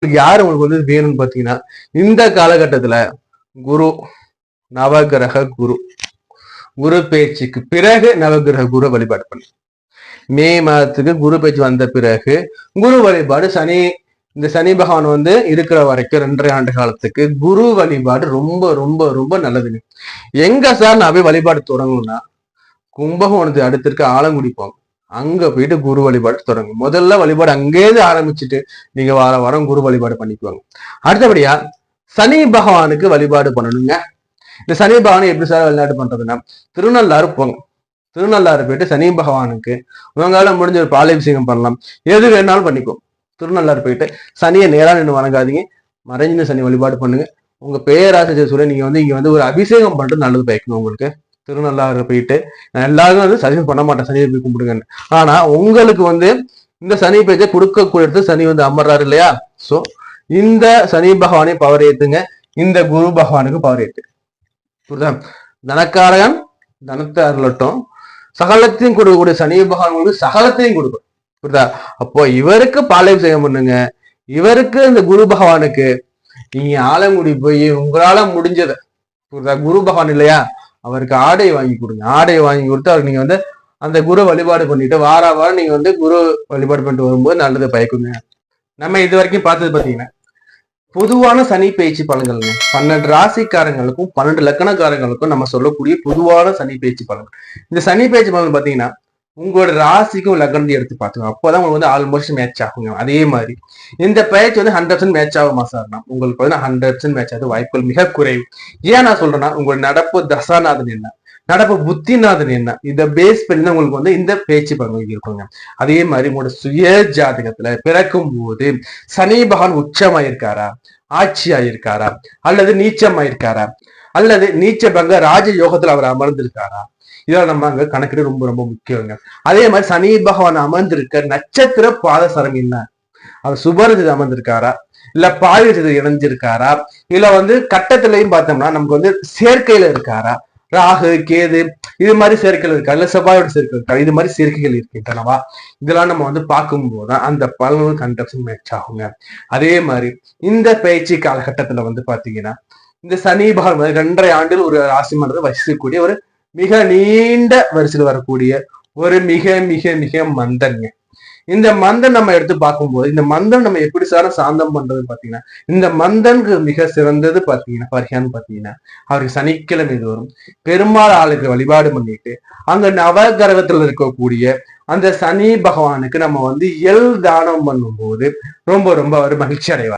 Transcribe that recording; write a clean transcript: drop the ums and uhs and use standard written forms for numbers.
யாரு உங்களுக்கு வந்து வேணும்னு பாத்தீங்கன்னா, இந்த காலகட்டத்துல குரு நவகிரக குரு குரு பேச்சுக்கு பிறகு நவகிரக குரு வழிபாடு பண்ணு. மே மாதத்துக்கு குரு பேச்சு வந்த பிறகு குரு வழிபாடு இந்த சனி பகவான் வந்து இருக்கிற வரைக்கும் 2.5 ஆண்டு காலத்துக்கு குரு வழிபாடு ரொம்ப ரொம்ப ரொம்ப நல்லதுங்க. எங்க சார் நான் போய் வழிபாடு தொடங்கணும்னா, கும்பகோணத்துக்கு அடுத்திருக்க ஆலங்குடி போங்க. அங்க போயிட்டு குரு வழிபாடு தொடங்கும். முதல்ல வழிபாடு அங்கேயிருந்து ஆரம்பிச்சுட்டு நீங்க வாரம் குரு வழிபாடு பண்ணிக்குவாங்க. அடுத்தபடியா சனி பகவானுக்கு வழிபாடு பண்ணணுங்க. இந்த சனி பகவானை எப்படி சார் வழிபாடு பண்றதுன்னா, திருநள்ளாறு போங்க. திருநள்ளாறு போயிட்டு சனி பகவானுக்கு உங்களால முடிஞ்ச ஒரு பாலாபிஷேகம் பண்ணலாம். எது வேணாலும் பண்ணிக்கும். திருநள்ளாறு போயிட்டு சனியை நேரா நின்று வணங்காதீங்க, மறைஞ்சின சனி வழிபாடு பண்ணுங்க. உங்க பேராசிரியர் சொல்ல நீங்க வந்து இங்க வந்து ஒரு அபிஷேகம் பண்றது நல்லது பயக்கணும் உங்களுக்கு. திருநள்ளாறு போயிட்டு நான் எல்லாரும் வந்து சஜன் பண்ண மாட்டேன் சனியை போய் கும்பிடுங்கன்னு. ஆனா உங்களுக்கு வந்து இந்த சனி பேச்சை கொடுக்கக்கூடிய சனி வந்து அமர்றாரு இல்லையா? சோ இந்த சனி பகவானை பவர் ஏத்துங்க, இந்த குரு பகவானுக்கு பவர் ஏத்து. புரியுதா? தனக்காரகன் தனத்தை அருளட்டும், சகலத்தையும் கொடுக்கக்கூடிய சனி பகவான் சகலத்தையும் கொடுக்கும். புரியுதா? அப்போ இவருக்கு பாலாபிஷேகம் பண்ணுங்க, இவருக்கு இந்த குரு பகவானுக்கு நீங்க ஆலங்குடி போய் உங்களால முடிஞ்சத, புரியுதா? குரு பகவான் இல்லையா, அவருக்கு ஆடை வாங்கி கொடுங்க. ஆடை வாங்கி கொடுத்து அவருக்கு நீங்க வந்து அந்த குரு வழிபாடு பண்ணிட்டு வாரம் நீங்க வந்து குரு வழிபாடு பண்ணிட்டு வரும்போது நல்லது பயக்குங்க. நம்ம இது வரைக்கும் பார்த்தது பாத்தீங்கன்னா பொதுவான சனி பயிற்சி பலன்கள்ங்க. 12 ராசிக்காரங்களுக்கும் 12 லக்கணக்காரங்களுக்கும் நம்ம சொல்லக்கூடிய பொதுவான சனி பயிற்சி பலன்கள். இந்த சனி பயிற்சி பலன் பாத்தீங்கன்னா உங்களோட ராசிக்கும் லக்னத்தையும் எடுத்து பார்த்துக்கோங்க. அப்போதான் உங்களுக்கு வந்து ஆல்மோஸ்ட் மேட்ச் ஆகுங்க. அதே மாதிரி இந்த பயிற்சி வந்து 100% மேட்ச் ஆகுமா சார்னா உங்களுக்கு வந்து 100% மேட்ச் ஆகுது வாய்ப்புகள் மிக குறைவு. ஏன் நான் சொல்றேன்னா, உங்களோட நடப்பு தசாநாதன் என்ன, நடப்பு புத்திநாதன் என்ன, இதை பேஸ் பண்ணி தான் உங்களுக்கு வந்து இந்த பேச்சு பலன்கள் இருக்குங்க. அதே மாதிரி உங்களோட சுய ஜாதகத்துல பிறக்கும் போது சனி பகவான் உச்சமாயிருக்காரா, ஆட்சி ஆயிருக்காரா, அல்லது நீச்சமாயிருக்காரா, அல்லது நீச்ச பங்க ராஜ யோகத்துல அவர் அமர்ந்திருக்காரா, இதெல்லாம் நம்ம அங்க கணக்கிட ரொம்ப ரொம்ப முக்கியங்க. அதே மாதிரி சனி பகவான் அமர்ந்திருக்க நட்சத்திர பாதசரம் என்ன, அவர் சுபரஜித் அமர்ந்திருக்காரா, இல்ல பாயுஜித இணைஞ்சிருக்காரா, இல்ல வந்து கட்டத்திலையும் பார்த்தோம்னா நமக்கு வந்து சேர்க்கையில இருக்காரா, ராகு கேது இது மாதிரி சேர்க்கைகள் இருக்கா, இல்ல செவ்வாயோட சேர்க்கை இருக்கா, இது மாதிரி சேர்க்கைகள் இருக்கின்றனவா, இதெல்லாம் நம்ம வந்து பார்க்கும்போதுதான் அந்த பலன்கள் 100% மேட்ச் ஆகுங்க. அதே மாதிரி இந்த பயிற்சி காலகட்டத்துல வந்து பாத்தீங்கன்னா இந்த சனி பகவான் 2.5 ஆண்டில் ஒரு ராசி மன்றத்தை வசிக்கக்கூடிய ஒரு மிக நீண்ட வரிசையில் வரக்கூடிய ஒரு மிக மிக மிக மந்தன்ங்க. இந்த மந்தன் நம்ம எடுத்து பார்க்கும்போது இந்த மந்தன் நம்ம எப்படி சாந்தம் பண்றது பாத்தீங்கன்னா, இந்த மந்தனுக்கு மிக சிறந்தது பாத்தீங்கன்னா பரிகாரம் பாத்தீங்கன்னா அவருக்கு சனிக்கிழமை தோறும் பெருமாள் ஆளுக்கு வழிபாடு பண்ணிட்டு அங்க நவகிரகத்துல இருக்கக்கூடிய அந்த சனி பகவானுக்கு நம்ம வந்து தானம் பண்ணும்போது ரொம்ப ரொம்ப அவர் மகிழ்ச்சி அடைவார்.